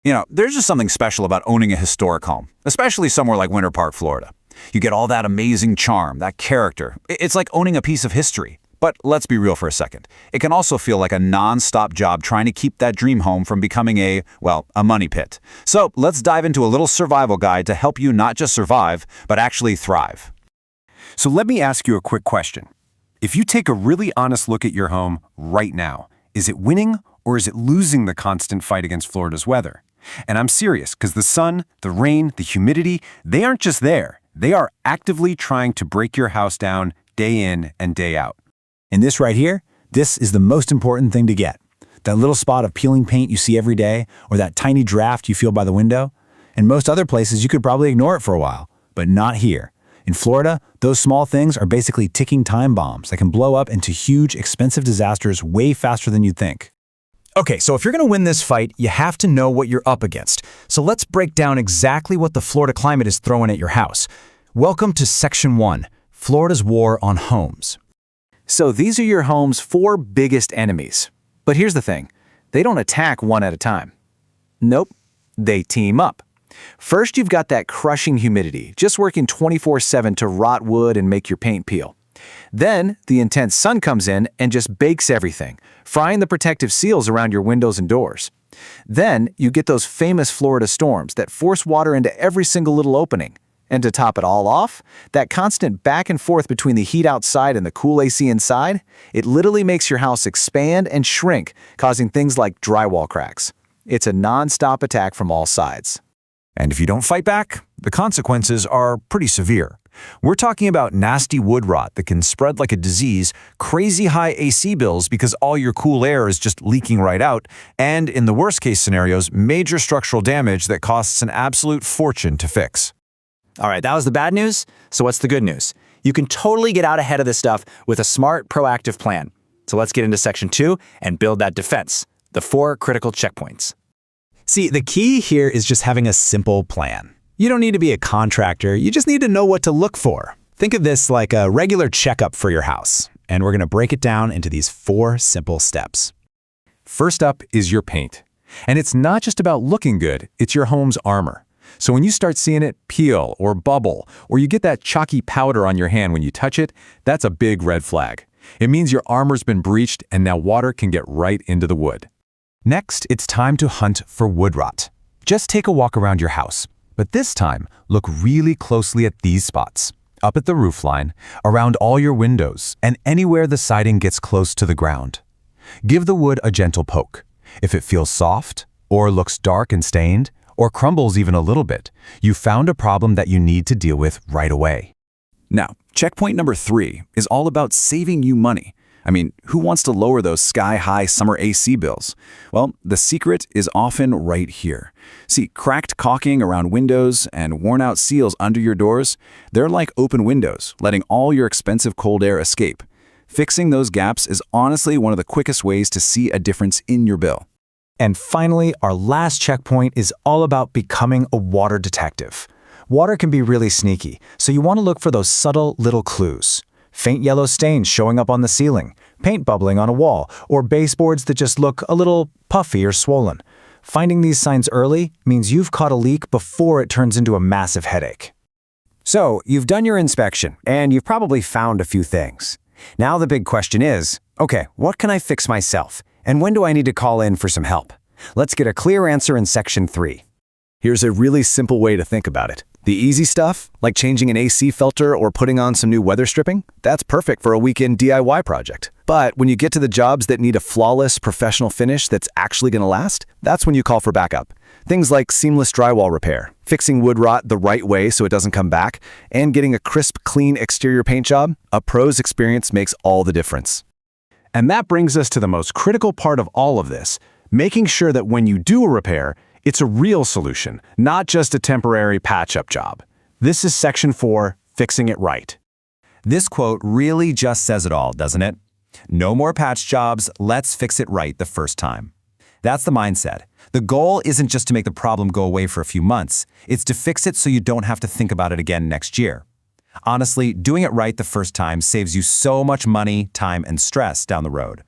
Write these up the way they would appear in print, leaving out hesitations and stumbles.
There's just something special about owning a historic home, especially somewhere like Winter Park, Florida. You get all that amazing charm, that character. It's like owning a piece of history. But let's be real for a second. It can also feel like a non-stop job trying to keep that dream home from becoming a money pit. So let's dive into a little survival guide to help you not just survive, but actually thrive. So let me ask you a quick question. If you take a really honest look at your home right now, is it winning or is it losing the constant fight against Florida's weather? And I'm serious, because the sun, the rain, the humidity, they aren't just there. They are actively trying to break your house down day in and day out. And this right here, this is the most important thing to get. That little spot of peeling paint you see every day, or that tiny draft you feel by the window. In most other places, you could probably ignore it for a while, but not here. In Florida, those small things are basically ticking time bombs that can blow up into huge, expensive disasters way faster than you'd think. Okay, so if you're going to win this fight, you have to know what you're up against. So let's break down exactly what the Florida climate is throwing at your house. Welcome to Section 1, Florida's War on Homes. So these are your home's 4 biggest enemies. But here's the thing, they don't attack one at a time. Nope, they team up. First, you've got that crushing humidity, just working 24/7 to rot wood and make your paint peel. Then, the intense sun comes in and just bakes everything, frying the protective seals around your windows and doors. Then, you get those famous Florida storms that force water into every single little opening. And to top it all off, that constant back and forth between the heat outside and the cool AC inside, it literally makes your house expand and shrink, causing things like drywall cracks. It's a non-stop attack from all sides. And if you don't fight back, the consequences are pretty severe. We're talking about nasty wood rot that can spread like a disease, crazy high AC bills because all your cool air is just leaking right out, and in the worst case scenarios, major structural damage that costs an absolute fortune to fix. All right, that was the bad news. So what's the good news? You can totally get out ahead of this stuff with a smart, proactive plan. So let's get into Section 2 and build that defense, the 4 critical checkpoints. See, the key here is just having a simple plan. You don't need to be a contractor, you just need to know what to look for. Think of this like a regular checkup for your house, and we're going to break it down into these 4 simple steps. First up is your paint. And it's not just about looking good, it's your home's armor. So when you start seeing it peel or bubble, or you get that chalky powder on your hand when you touch it, that's a big red flag. It means your armor's been breached and now water can get right into the wood. Next, it's time to hunt for wood rot. Just take a walk around your house. But this time, look really closely at these spots. Up at the roofline, around all your windows, and anywhere the siding gets close to the ground. Give the wood a gentle poke. If it feels soft, or looks dark and stained, or crumbles even a little bit, you found a problem that you need to deal with right away. Now, checkpoint number 3 is all about saving you money. I mean, who wants to lower those sky-high summer AC bills? Well, the secret is often right here. See, cracked caulking around windows and worn-out seals under your doors, they're like open windows, letting all your expensive cold air escape. Fixing those gaps is honestly one of the quickest ways to see a difference in your bill. And finally, our last checkpoint is all about becoming a water detective. Water can be really sneaky, so you want to look for those subtle little clues. Faint yellow stains showing up on the ceiling, paint bubbling on a wall, or baseboards that just look a little puffy or swollen. Finding these signs early means you've caught a leak before it turns into a massive headache. So, you've done your inspection, and you've probably found a few things. Now the big question is, okay, what can I fix myself? And when do I need to call in for some help? Let's get a clear answer in Section 3. Here's a really simple way to think about it. The easy stuff, like changing an AC filter or putting on some new weather stripping, that's perfect for a weekend DIY project. But when you get to the jobs that need a flawless, professional finish that's actually going to last, that's when you call for backup. Things like seamless drywall repair, fixing wood rot the right way so it doesn't come back, and getting a crisp, clean exterior paint job, a pro's experience makes all the difference. And that brings us to the most critical part of all of this, making sure that when you do a repair, it's a real solution, not just a temporary patch-up job. This is Section 4, Fixing It Right. This quote really just says it all, doesn't it? No more patch jobs, let's fix it right the first time. That's the mindset. The goal isn't just to make the problem go away for a few months, it's to fix it so you don't have to think about it again next year. Honestly, doing it right the first time saves you so much money, time, and stress down the road.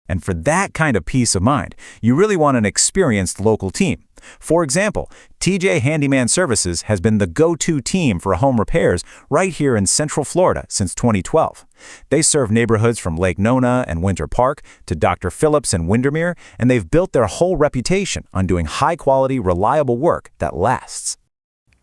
And for that kind of peace of mind, you really want an experienced local team. For example, TJ Handyman Services has been the go-to team for home repairs right here in Central Florida since 2012. They serve neighborhoods from Lake Nona and Winter Park to Dr. Phillips and Windermere, and they've built their whole reputation on doing high-quality, reliable work that lasts.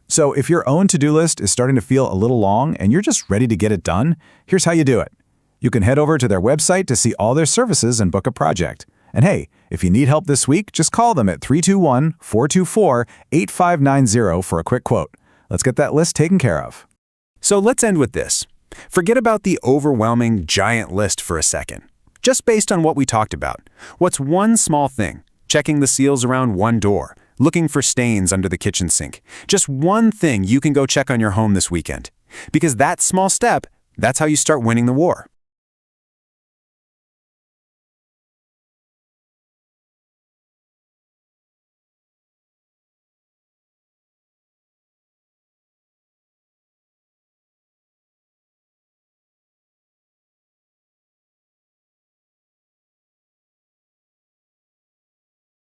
So if your own to-do list is starting to feel a little long and you're just ready to get it done, here's how you do it. You can head over to their website to see all their services and book a project. And hey, if you need help this week, just call them at 321-424-8590 for a quick quote. Let's get that list taken care of. So let's end with this. Forget about the overwhelming giant list for a second. Just based on what we talked about, what's one small thing? Checking the seals around one door, looking for stains under the kitchen sink. Just one thing you can go check on your home this weekend. Because that small step, that's how you start winning the war.